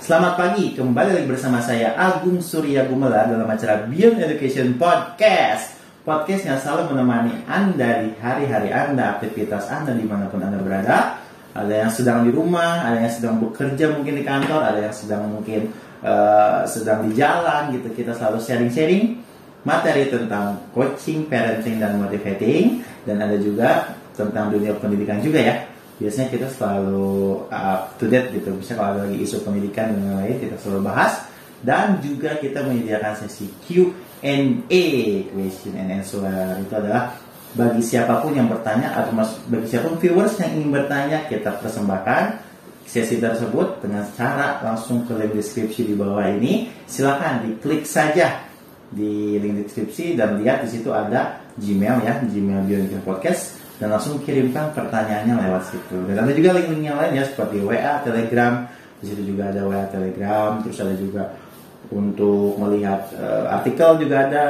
Selamat pagi, kembali lagi bersama saya Agung Surya Gumela dalam acara Beyond Education Podcast. Podcast yang selalu menemani Anda di hari-hari Anda, aktivitas Anda dimanapun Anda berada. Ada yang sedang di rumah, ada yang sedang bekerja mungkin di kantor, ada yang sedang mungkin sedang di jalan gitu. Kita selalu sharing-sharing materi tentang coaching, parenting, dan motivating. Dan ada juga tentang dunia pendidikan juga ya. Biasanya kita selalu up to date gitu. Misalnya kalau ada lagi isu pendidikan dan lain-lain, kita selalu bahas. Dan juga kita menyediakan sesi Q&A, question and answer. Itu adalah bagi siapapun yang bertanya atau bagi siapapun viewers yang ingin bertanya, kita persembahkan sesi tersebut dengan cara langsung ke link deskripsi di bawah ini. Silakan diklik saja di link deskripsi dan lihat di situ ada Gmail ya, Gmail Beyond Education Podcast. Dan langsung kirimkan pertanyaannya lewat situ. Dan ada juga link-link yang lain ya, seperti WA, Telegram. Di situ juga ada WA, Telegram. Terus ada juga untuk melihat artikel juga ada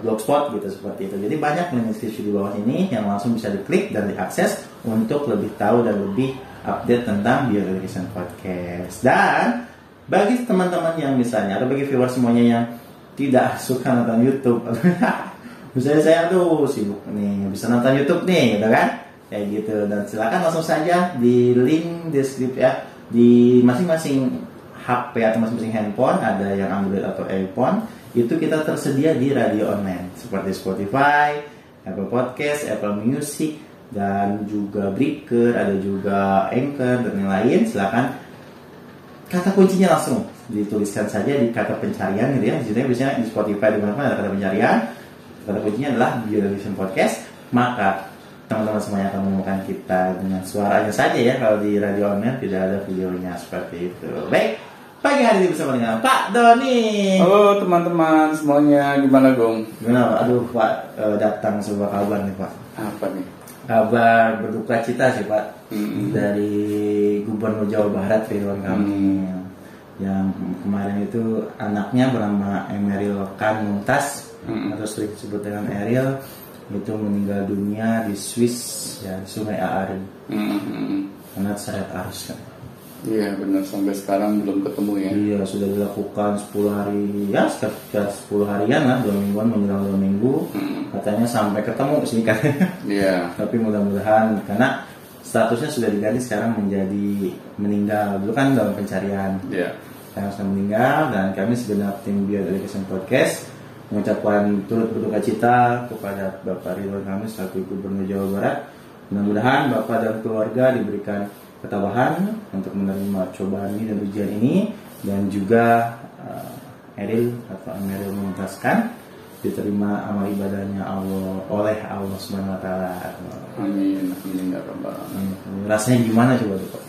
blogspot gitu seperti itu. Jadi banyak link deskripsi di bawah ini yang langsung bisa diklik dan diakses untuk lebih tahu dan lebih update tentang Beyond Education Podcast. Dan bagi teman-teman yang misalnya atau bagi viewer semuanya yang tidak suka nonton YouTube, misalnya saya tuh sibuk nih, bisa nonton YouTube nih, gitu kan? Kayak gitu. Dan silakan langsung saja di link deskripsi ya, di masing-masing HP atau masing-masing handphone, ada yang Android atau iPhone, itu kita tersedia di radio online seperti Spotify, Apple Podcast, Apple Music, dan juga Breaker, ada juga Anchor dan lain-lain. Silakan kata kuncinya langsung dituliskan saja di kata pencarian gitu ya. Di sini biasanya di Spotify di mana-mana ada kata pencarian. Kata kuncinya adalah Beyond Education Podcast. Maka teman-teman semuanya akan menemukan kita dengan suaranya saja ya. Kalau di radio online tidak ada videonya seperti itu. Baik, pagi hari ini bersama dengan Pak Doni. Halo teman-teman semuanya, gimana Gong? Gimana? Aduh Pak, datang sebuah kabar nih Pak. Apa nih? Kabar berduka cita sih Pak. Dari Gubernur Jawa Barat Ridwan Kamil. Yang kemarin itu anaknya bernama Emeril Khan Mumtaz, atau sering disebut dengan Ariel, itu meninggal dunia di Swiss ya, di Sungai Aare, karena terseret arus kan. Iya benar, sampai sekarang belum ketemu ya. Iya, sudah dilakukan 10 hari ya, sekitar 10 harian lah, 2 mingguan menjelang 2 minggu. Katanya sampai ketemu sih katanya. Iya. Tapi mudah-mudahan, karena statusnya sudah diganti sekarang menjadi meninggal. Dulu kan dalam pencarian. Iya. Sekarang sudah meninggal, dan kami segenap tim Beyond Education Podcast mengucapkan turut berduka cita kepada Bapak Ridwan Kamil selaku Gubernur Jawa Barat. Mudah-mudahan Bapak dan keluarga diberikan ketabahan untuk menerima cobaan ini dan ujian ini, dan juga Eril atau Emeril Mumtazkan diterima amal ibadahnya oleh Allah Subhanahu Wa Taala. Amin. Amin ya rabbal alamin. Rasanya gimana coba tuh Pak?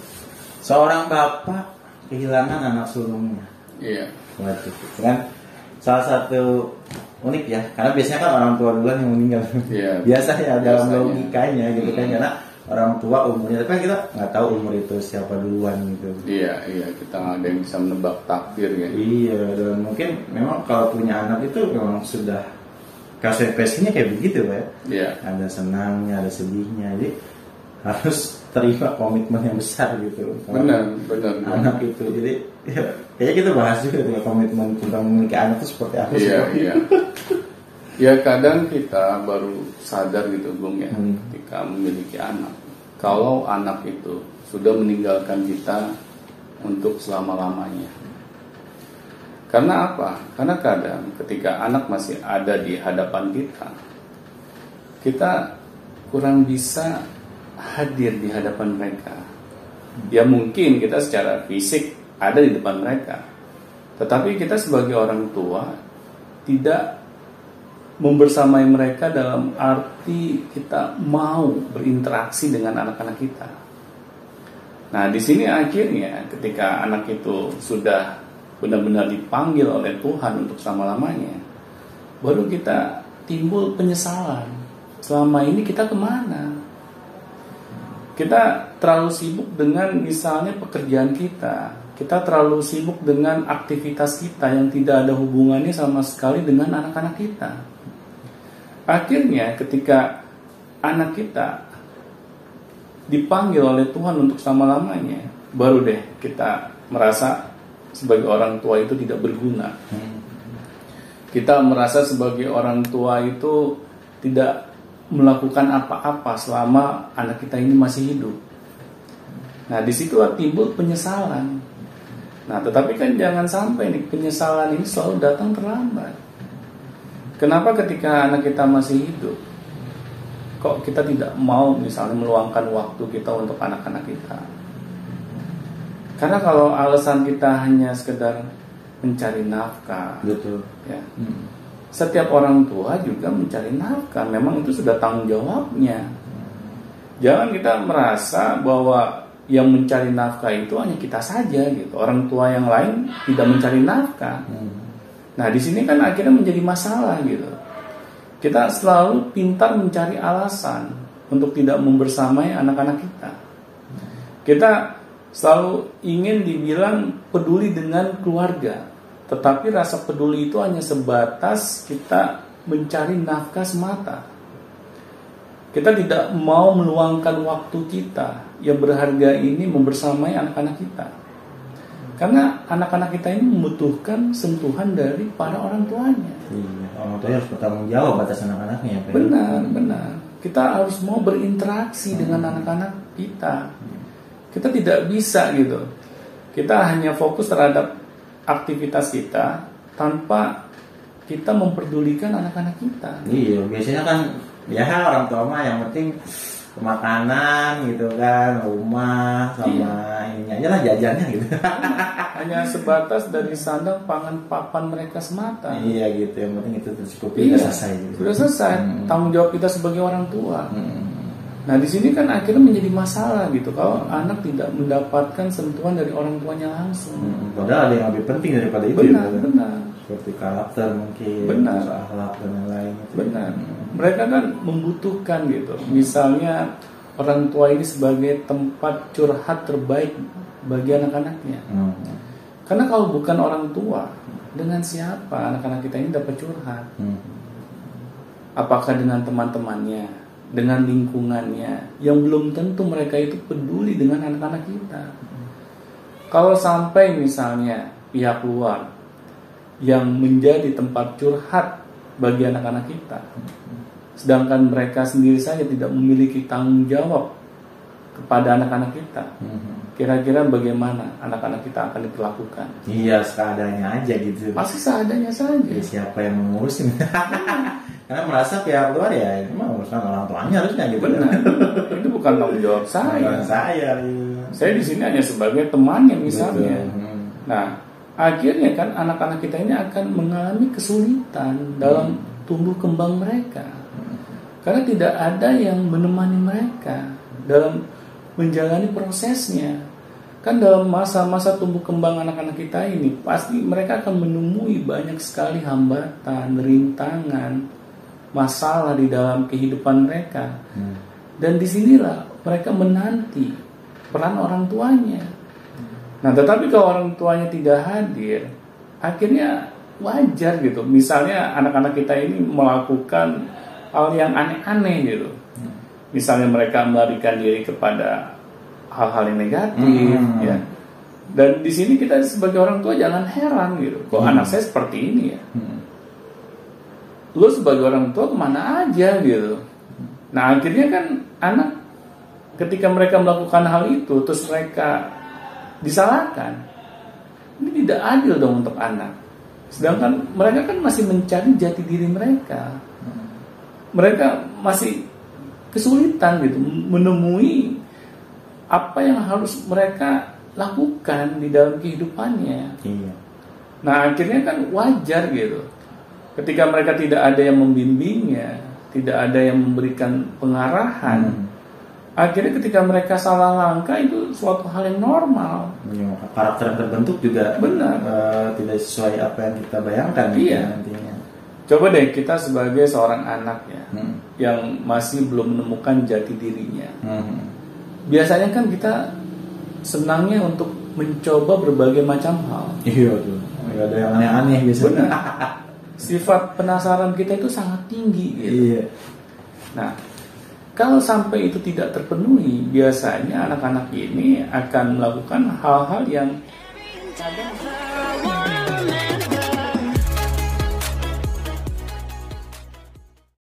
Seorang bapak kehilangan anak sulungnya. Iya. Waduh, kan salah satu unik ya, karena biasanya kan orang tua duluan yang meninggal. Iya. Biasa ya dalam Biasanya. logikanya gitu kan, karena orang tua umurnya, tapi kan kita nggak tahu umur itu siapa duluan gitu. Iya, kita nggak ada yang bisa menebak takdir ya. Iya, dan mungkin memang kalau punya anak itu memang sudah konsekuensinya kayak begitu Pak ya. Iya. Ada senangnya, ada sedihnya, jadi harus terima komitmen yang besar gitu. Benar. Anak itu, jadi ya, kayaknya kita bahas juga tuh komitmen tentang memiliki anak itu seperti apa sih. Iya. Ya kadang kita baru sadar gitu Bung ya, ketika memiliki anak. Kalau anak itu sudah meninggalkan kita untuk selama-lamanya. Karena apa? Karena kadang ketika anak masih ada di hadapan kita kurang bisa hadir di hadapan mereka. Ya mungkin kita secara fisik ada di depan mereka, tetapi kita sebagai orang tua tidak membersamai mereka dalam arti kita mau berinteraksi dengan anak-anak kita. Nah, di sini akhirnya ketika anak itu sudah benar-benar dipanggil oleh Tuhan untuk selama-lamanya, baru kita timbul penyesalan. Selama ini kita kemana? Kita terlalu sibuk dengan misalnya pekerjaan kita terlalu sibuk dengan aktivitas kita yang tidak ada hubungannya sama sekali dengan anak-anak kita. Akhirnya ketika anak kita dipanggil oleh Tuhan untuk selama-lamanya, baru deh kita merasa sebagai orang tua itu tidak berguna. Kita merasa sebagai orang tua itu tidak melakukan apa-apa selama anak kita ini masih hidup. Nah, di situ timbul penyesalan. Nah, tetapi kan jangan sampai nih penyesalan ini selalu datang terlambat. Kenapa ketika anak kita masih hidup, kok kita tidak mau misalnya meluangkan waktu kita untuk anak-anak kita? Karena kalau alasan kita hanya sekedar mencari nafkah, betul. Ya, setiap orang tua juga mencari nafkah. Memang itu sudah tanggung jawabnya. Jangan kita merasa bahwa yang mencari nafkah itu hanya kita saja gitu. Orang tua yang lain tidak mencari nafkah. Nah, di sini kan akhirnya menjadi masalah gitu. Kita selalu pintar mencari alasan untuk tidak membersamai anak-anak kita. Kita selalu ingin dibilang peduli dengan keluarga, tetapi rasa peduli itu hanya sebatas kita mencari nafkah semata. Kita tidak mau meluangkan waktu kita yang berharga ini membersamai anak-anak kita. Karena anak-anak kita ini membutuhkan sentuhan dari para orang tuanya. Iya, orang tuanya harus bertanggung jawab atas anak-anaknya. Benar. Kita harus mau berinteraksi dengan anak-anak kita. Kita tidak bisa gitu. Kita hanya fokus terhadap aktivitas kita tanpa kita memperdulikan anak-anak kita. Iya, biasanya kan ya orang tua mah yang penting makanan gitu kan, rumah sama ininya aja lah, jajannya gitu. Hanya sebatas dari sandang pangan papan mereka semata. Iya gitu, yang penting itu tercukupi, sudah selesai gitu. Sudah selesai. Tanggung jawab kita sebagai orang tua. Nah, di sini kan akhirnya menjadi masalah gitu kalau anak tidak mendapatkan sentuhan dari orang tuanya langsung. Padahal ada yang lebih penting daripada itu. Benar. Seperti karakter mungkin, akhlak dan lain-lain. Benar. Mereka kan membutuhkan gitu. Misalnya orang tua ini sebagai tempat curhat terbaik bagi anak-anaknya. Karena kalau bukan orang tua, dengan siapa anak-anak kita ini dapat curhat? Apakah dengan teman-temannya, dengan lingkungannya, yang belum tentu mereka itu peduli dengan anak-anak kita. Kalau sampai misalnya pihak luar yang menjadi tempat curhat bagi anak-anak kita, sedangkan mereka sendiri saja tidak memiliki tanggung jawab kepada anak-anak kita, kira-kira bagaimana anak-anak kita akan diperlakukan? Iya, seadanya aja gitu. Pasti seadanya saja. Ya, siapa yang mengurusin? Karena merasa pihak luar ya ini mah urusan orang tuanya harusnya gitu. Benar. Itu bukan tanggung jawab saya. Bukan saya. Saya di sini hanya sebagai temannya misalnya. Nah, akhirnya kan anak-anak kita ini akan mengalami kesulitan dalam tumbuh kembang mereka. Karena tidak ada yang menemani mereka dalam menjalani prosesnya. Kan dalam masa-masa tumbuh kembang anak-anak kita ini pasti mereka akan menemui banyak sekali hambatan, rintangan, masalah di dalam kehidupan mereka. Dan disinilah mereka menanti peran orang tuanya. Nah, tetapi kalau orang tuanya tidak hadir, akhirnya wajar gitu. Misalnya anak-anak kita ini melakukan hal yang aneh-aneh gitu. Misalnya mereka melarikan diri kepada hal-hal yang negatif, ya. Dan di sini kita sebagai orang tua jangan heran gitu. Kok anak saya seperti ini ya? Lu sebagai orang tua kemana aja gitu. Nah, akhirnya kan anak ketika mereka melakukan hal itu terus mereka disalahkan, ini tidak adil dong untuk anak. Sedangkan mereka kan masih mencari jati diri mereka. Mereka masih kesulitan gitu menemui apa yang harus mereka lakukan di dalam kehidupannya. Nah, akhirnya kan wajar gitu. Ketika mereka tidak ada yang membimbingnya, tidak ada yang memberikan pengarahan, akhirnya ketika mereka salah langkah itu suatu hal yang normal. Karakter yang terbentuk juga benar tidak sesuai apa yang kita bayangkan. Iya. Nantinya. Coba deh kita sebagai seorang anak ya, yang masih belum menemukan jati dirinya. Biasanya kan kita senangnya untuk mencoba berbagai macam hal. Iya tuh. Ada yang aneh-aneh biasanya. Sifat penasaran kita itu sangat tinggi gitu. Iya. Nah, kalau sampai itu tidak terpenuhi, biasanya anak-anak ini akan melakukan hal-hal yang kadang